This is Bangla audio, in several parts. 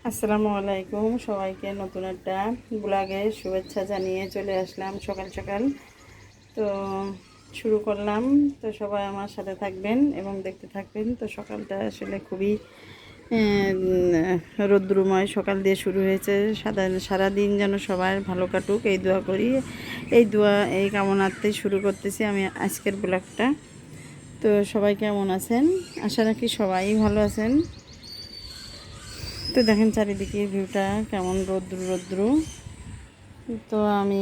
আসসালামু আলাইকুম সবাইকে নতুন একটা ব্লগে শুভেচ্ছা জানিয়ে চলে আসলাম সকাল সকাল। তো শুরু করলাম। তো সবাই আমার সাথে থাকবেন এবং দেখতে থাকবেন। তো সকালটা আসলে খুবই রৌদ্রময় সকাল দিয়ে শুরু হয়েছে। সারাদিন যেন সবার ভালো কাটুক এই দোয়া করি, এই কামনাতেই শুরু করতেছি আমি আজকের ব্লগটা। তো সবাই কেমন আছেন? আশা রাখি সবাই ভালো আছেন। তো দেখেন চারিদিকে ভিউটা কেমন রৌদ্র রৌদ্র। তো আমি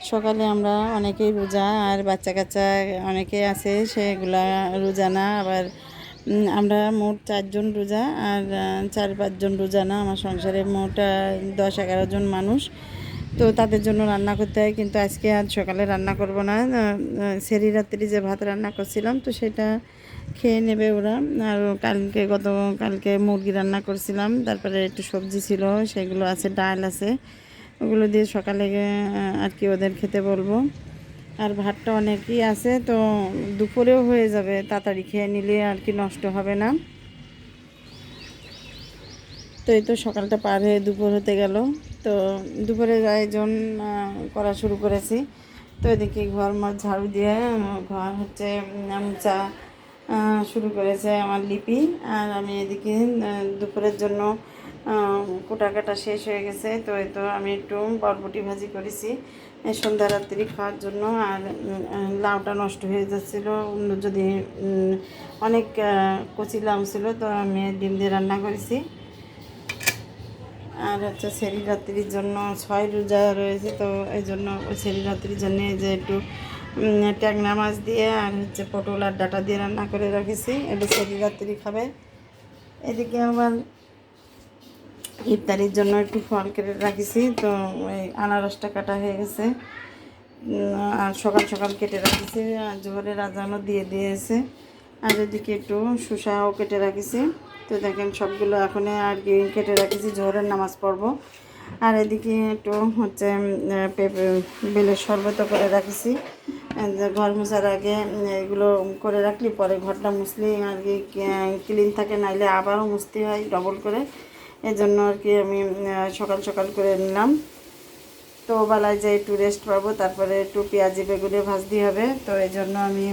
সকালে আমরা অনেকেই রোজা, আর বাচ্চা কাচ্চা অনেকে আছে সেগুলা রোজা না। আবার আমরা মোট 4 জন রোজা, আর 4-5 জন রোজা না। আমার সংসারে মোট 10-11 জন মানুষ। তো তাদের জন্য রান্না করতে হয়, কিন্তু আজকে আর সকালে রান্না করব না। সেরি রাত্রি যে ভাত রান্না করছিলাম তো সেটা খেয়ে নেবে ওরা। আর কালকে মুরগি রান্না করছিলাম, তারপরে একটু সবজি ছিল সেগুলো আছে, ডাল আছে, ওগুলো দিয়ে সকালে আর কি ওদের খেতে বলবো। আর ভাতটা অনেকই আছে, তো দুপুরেও হয়ে যাবে, তাড়াতাড়ি খেয়ে নিলে আর কি নষ্ট হবে না। তো এই তো সকালটা পার হয়ে দুপুর হতে গেল। তো দুপুরের আয়োজন করা শুরু করেছি। তো এদিকে ঘর ঝাড়ু দিয়ে ঘর হচ্ছে চা শুরু করেছে আমার লিপি। আর আমি এদিকে দুপুরের জন্য কোটা কাটা শেষ হয়ে গেছে। তো এই তো আমি একটু বরবটি ভাজি করেছি সন্ধ্যা রাত্রি খাওয়ার জন্য। আর লাউটা নষ্ট হয়ে যাচ্ছিলো, যদি অনেক কচি লাউ ছিল, তো আমি ডিম দিয়ে রান্না করেছি। আর হচ্ছে সেরি রাত্রির জন্য 6 রোজা রয়েছে, তো এই জন্য ওই সেরি রাত্রির জন্য যে একটু ট্যাংরা মাছ দিয়ে আর হচ্ছে পটল আর ডাঁটা দিয়ে রান্না করে রেখেছি, এটা সেরি রাত্রি খাবে। এদিকে আবার ইফতারির জন্য একটু ফল কেটে রাখেছি। তো এই আনারসটা কাটা হয়ে গেছে, আর সকাল সকাল কেটে রাখেছি, আর জোহরের আজানও দিয়ে দিয়েছে। আর এদিকে একটু শসাও কেটে রাখেছি। তো দেখেন সবগুলো এখন আর কি কেটে রাখেছি, জোহরের নামাজ পড়ব। আর এদিকে একটু হচ্ছে পেঁপে বেলের শরবত করে রাখেছি। ঘর মোছার আগে এগুলো করে রাখলি পরে ঘরটা মুছলি আর কি ক্লিন থাকে, নাইলে আবারও মুছতে হয় ডবল করে। এজন্য আর কি আমি সকাল সকাল করে নিলাম। তো বেলায় যে একটু রেস্ট পাবো, তারপরে একটু পেঁয়াজি বেগুনে ভাজতে হবে। তো এই জন্য আমি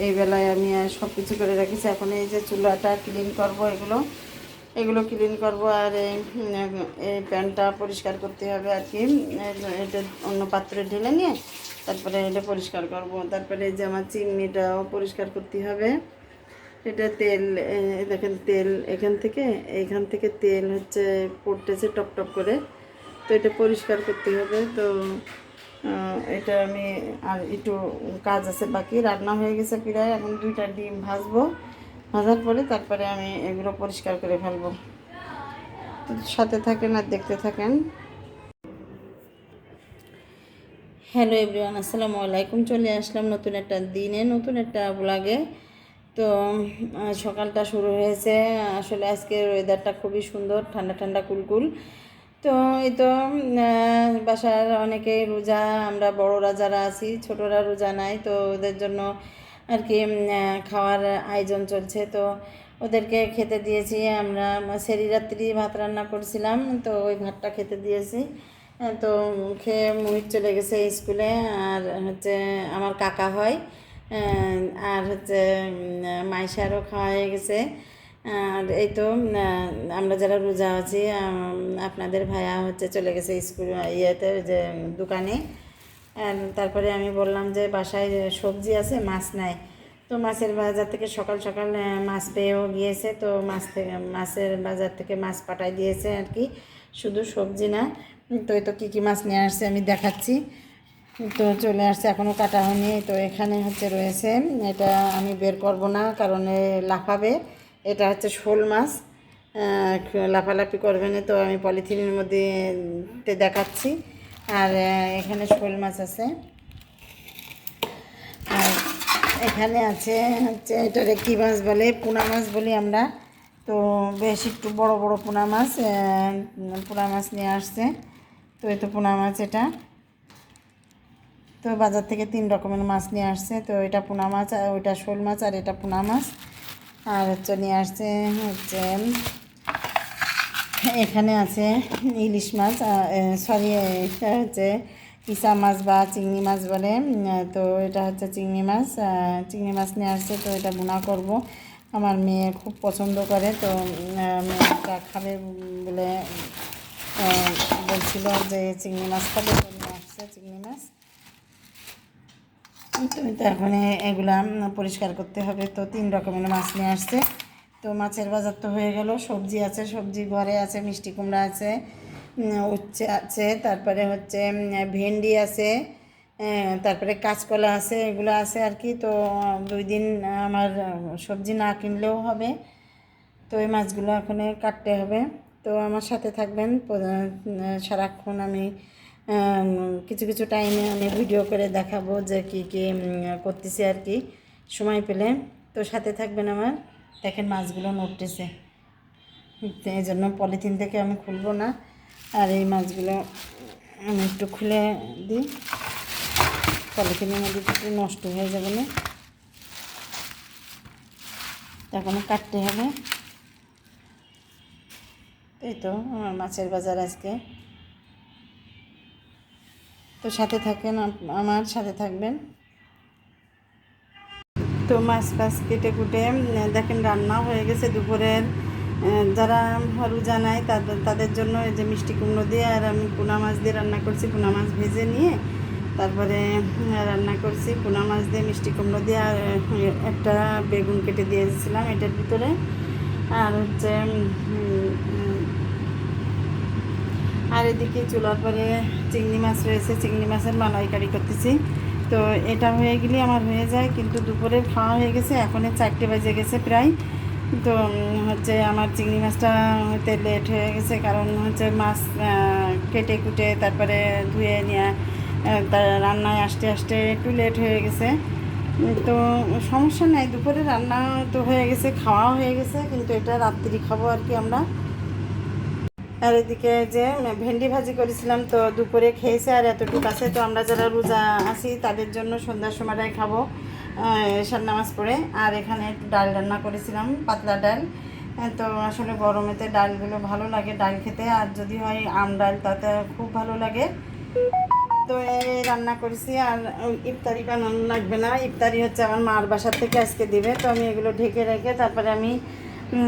এই বেলায় আমি সব কিছু করে রাখিছি। এখন এই যে চুলাটা ক্লিন করব, এগুলো ক্লিন করব। আর এই প্যানটা পরিষ্কার করতে হবে আর কি, এটা অন্য পাত্রে ঢেলে নিয়ে তারপরে এটা পরিষ্কার করব। তারপরে এই যে আমার চিমনিটাও পরিষ্কার করতে হবে। এটা তেল, দেখেন তেল এইখান থেকে তেল হচ্ছে পড়তেছে টপ টপ করে। তো এটা পরিষ্কার করতে হবে। তো এটা আমি আর একটু কাজ আছে বাকি, রান্না হয়ে গেছে প্রায়। এখন 2টা ডিম ভাজবো, ভাজার পরে তারপরে আমি এগুলো পরিষ্কার করে ফেলবো। তো সাথে থাকেন আর দেখতে থাকেন। হ্যালো এভরিওয়ান, আসসালামু আলাইকুম। চলে আসলাম নতুন একটা দিনে, নতুন একটা ব্লগে। তো সকালটা শুরু হয়েছে। আসলে আজকের ওয়েদারটা খুবই সুন্দর, ঠান্ডা ঠান্ডা কুলকুল। তো এই তো বাসার অনেকেই রোজা, আমরা বড়রা যারা আছি, ছোটরা রোজা নাই। তো ওদের জন্য আর কি খাওয়ার আয়োজন চলছে। তো ওদেরকে খেতে দিয়েছি। আমরা সেরি রাত্রি ভাত রান্না করছিলাম, তো ওই ভাতটা খেতে দিয়েছি। তো খেয়ে মুহিত চলে গেছে স্কুলে। আর হচ্ছে আমার কাকা হয়, আর হচ্ছে মাইশারও খাওয়া হয়ে গেছে। আর এই তো আমরা যারা রোজা আছি, আপনাদের ভাইয়া হচ্ছে চলে গেছে স্কুল ইয়েতে, যে দোকানে। তারপরে আমি বললাম যে বাসায় সবজি আছে, মাছ নাই। তো মাছের বাজার থেকে সকাল সকাল মাছ পেয়েও গিয়েছে। তো মাছের বাজার থেকে মাছ পাঠাই দিয়েছে আর কি, শুধু সবজি না। তো এই তো কী কী মাছ নিয়ে আসছে আমি দেখাচ্ছি। তো চলে আসছে, এখনও কাটা হয়নি। তো এখানে হচ্ছে রয়েছে, এটা আমি বের করব না কারণ লাফাবে। এটা হচ্ছে শোল মাছ, লাফালাফি করবে না, তো আমি পলিথিনের মধ্যে দেখাচ্ছি। আর এখানে শোল মাছ আছে। আর এখানে আছে হচ্ছে এটারে কী মাছ বলে, পোনা মাছ বলি আমরা। তো বেশ একটু বড় বড় পোনা মাছ নিয়ে আসছে। তো এই তো পোনা মাছ এটা। তো বাজার থেকে 3 রকমের মাছ নিয়ে আসছে। তো এটা পোনা মাছ, আর ওইটা শোল মাছ, আর এটা পোনা মাছ। আর হচ্ছে নিয়ে আসছে হচ্ছে এখানে আছে ইলিশ মাছ, সরি এটা হচ্ছে ইসা মাছ বা চিংড়ি মাছ বলে। তো এটা হচ্ছে চিংড়ি মাছ নিয়ে আসছে। তো এটা ভুনা করব। আমার মেয়ে খুব পছন্দ করে, তো মেয়েটা খাবে বলে বলছিল যে চিংড়ি মাছ খাবে, তো নিয়ে আসছে চিংড়ি মাছ। তো এটা এখন এগুলা পরিষ্কার করতে হবে। তো 3 রকমের মাছ নিয়ে আসছে। তো মাছের বাজার তো হয়ে গেল। সবজি আছে, সবজি ঘরে আছে, মিষ্টি কুমড়া আছে, উচ্ছে আছে, তারপরে হচ্ছে ভেন্ডি আছে, তারপরে কাঁচকলা আছে, এগুলো আছে আর কি। তো 2 দিন আমার সবজি না কিনলেও হবে। তো এই মাছগুলো এখন কাটতে হবে। তো আমার সাথে থাকবেন, সারাক্ষণ আমি কিছু কিছু টাইমে আমি ভিডিও করে দেখাবো যে কী কী করতেছি আর কি, সময় পেলে। তো সাথে থাকবেন আমার। দেখেন মাছগুলো নড়তেছে, এই জন্য পলিথিন থেকে আমি খুলবো না। আর এই মাছগুলো আমি একটু খুলে দিই, পলিথিনের মধ্যে একটু নষ্ট হয়ে যাবে না। তখন কাটতে হবে। এই তো আমার মাছের বাজার আজকে। তো সাথে থাকেন, আমার সাথে থাকবেন। তো মাছ কেটে কুটে দেখেন রান্না হয়ে গেছে দুপুরের। যারা রোজা নাই তাদের জন্য এই যে মিষ্টি কুমড়ো দিয়ে আর আমি পোনা মাছ দিয়ে রান্না করছি। পোনা মাছ ভেজে নিয়ে তারপরে রান্না করছি পোনা মাছ দিয়ে মিষ্টি কুমড়ো দিয়ে। আর একটা বেগুন কেটে দিয়েছিলাম এটার ভিতরে। আর হচ্ছে আর এদিকে চুলার পরে চিংড়ি মাছ রয়েছে, চিংড়ি মাছের মালাইকারি করতেছি। তো এটা হয়ে গেলে আমার হয়ে যায়, কিন্তু দুপুরের খাওয়া হয়ে গেছে, এখন 4টে বেজে গেছে প্রায়। তো হচ্ছে আমার চিংড়ি মাছটা হতে লেট হয়ে গেছে, কারণ হচ্ছে মাছ কেটে কুটে তারপরে ধুয়ে নিয়ে রান্নায় আসতে আসতে একটু লেট হয়ে গেছে। তো সমস্যা নাই, দুপুরে রান্না তো হয়ে গেছে, খাওয়াও হয়ে গেছে, কিন্তু এটা রাত্রি খাবো আর কি আমরা। আর এদিকে যে ভেন্ডি ভাজি করেছিলাম, তো দুপুরে খেয়েছে আর এতটুকু আছে। তো আমরা যারা রোজা আছি তাদের জন্য সন্ধ্যার সময়টাই খাবো এশার নামাজ পড়ে। আর এখানে একটু ডাল রান্না করেছিলাম, পাতলা ডাল। তো আসলে গরমেতে ডালগুলো ভালো লাগে ডাল খেতে, আর যদি হয় আম ডাল তাতে খুব ভালো লাগে। তো এই রান্না করেছি। আর ইফতারি বানানো লাগবে না, ইফতারি হচ্ছে আমার মার বাসার থেকে আজকে দিবে। তো আমি এগুলো ঢেকে রেখে তারপরে আমি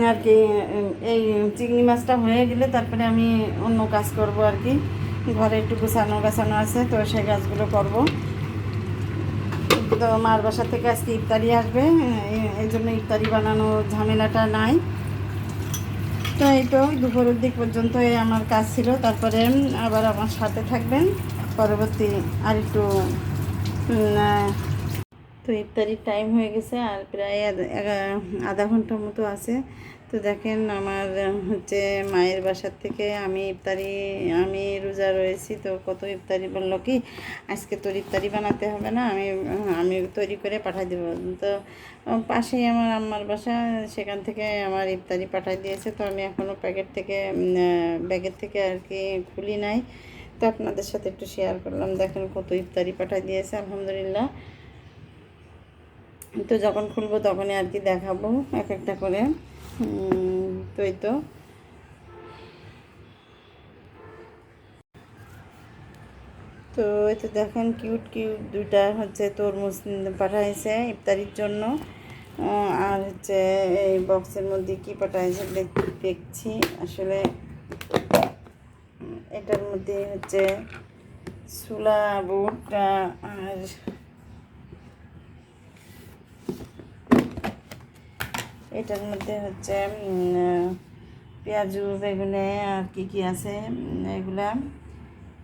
আর কি এই চিংড়ি মাছটা হয়ে গেলে তারপরে আমি অন্য কাজ করব আর কি। ঘরে একটু গুছানো গাছানো আছে, তো সেই কাজগুলো করব। তো মার বাসা থেকে আজকে ইফতারি আসবে, এই জন্য ইফতারি বানানো ঝামেলাটা নাই। তো এই তো দুপুরের দিক পর্যন্ত আমার কাজ ছিল। তারপরে আবার আমার সাথে থাকবেন পরবর্তী আর একটু। তো ইফতারির টাইম হয়ে গেছে আর প্রায় আধা ঘন্টার মতো আছে। তো দেখেন আমার হচ্ছে মায়ের বাসার থেকে আমি রোজা রয়েছি। তো কত ইফতারি বললো কি আজকে তোর ইফতারি বানাতে হবে না, আমি তৈরি করে পাঠিয়ে দেবো। তো পাশেই আমার আম্মার বাসা, সেখান থেকে আমার ইফতারি পাঠিয়ে দিয়েছে। তো আমি এখনও ব্যাগের থেকে আর কি খুলি নাই। তো আপনাদের সাথে একটু শেয়ার করলাম। দেখেন কত ইফতারি পাঠিয়ে দিয়েছে, আলহামদুলিল্লাহ। তো যখন খুলবো তখনই আর কি দেখাবো এক একটা করে। তো এই তো তো এই তো দেখেন কিউট কিউট দুইটা হচ্ছে তরমুজ পাঠাইছে ইফতারির জন্য। আর হচ্ছে এই বক্সের মধ্যে কি পাঠাইছে দেখছি। আসলে এটার মধ্যে হচ্ছে ছোলা বুট আর এটার মধ্যে হচ্ছে পেঁয়াজু বেগুনে আর কি আছে এগুলা।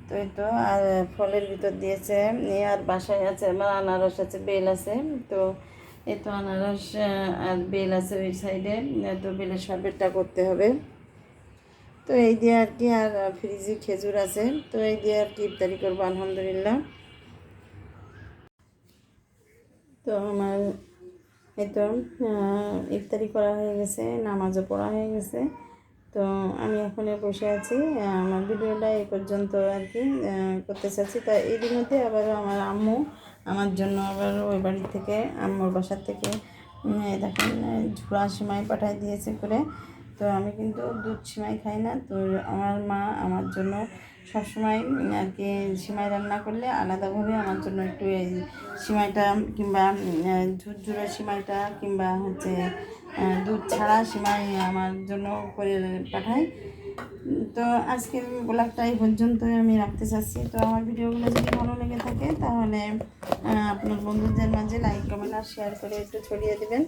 তো এই তো আর ফলের ভিতর দিয়েছে। আর বাসায় আছে আমার আনারস আছে, বেল আছে। তো এই তো আনারস আর বেল আছে ওই সাইডে। তো বেলের শরবতটা করতে হবে। তো এই দিয়ে আর কি, আর ফ্রিজে খেজুর আছে। তো এই দিয়ে আর কি ইফতারি করবো, আলহামদুলিল্লাহ। তো আমার এই তো ইফতারি করা হয়ে গেছে, নামাজও পড়া হয়ে গেছে। তো আমি এখন বসে আছি। আমার ভিডিওটা এই পর্যন্ত আর কি করতে চাচ্ছি। তা এরই মধ্যে আবার আমার আম্মু আমার জন্য আবার ওই বাড়ি থেকে আম্মুর বাসার থেকে দেখেন ঝুড়া সেমাই পাঠিয়ে দিয়েছে করে। তো আমি কিন্তু দুধ সিমাই খাই না। তো আমার মা আমার জন্য সবসময় আর কি সিমাই রান্না করলে আলাদাভাবে আমার জন্য একটু এই সিমাইটা কিংবা ঝুরঝুরে সিমাইটা কিংবা হচ্ছে দুধ ছাড়া সিমাই আমার জন্য করে পাঠায়। তো আজকের ব্লগটা এই পর্যন্তই আমি রাখতে চাচ্ছি। তো আমার ভিডিওগুলো যদি ভালো লেগে থাকে তাহলে আপনার বন্ধুদের মাঝে লাইক কমেন্ট আর শেয়ার করে একটু ছড়িয়ে দেবেন।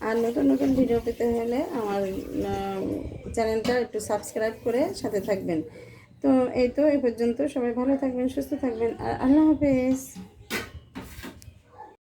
আর নতুন নতুন ভিডিও পেতে হলে আমার চ্যানেলটা একটু সাবস্ক্রাইব করে সাথে থাকবেন। তো এই পর্যন্ত, সবাই ভালো থাকবেন, সুস্থ থাকবেন, আর আল্লাহ হাফেজ।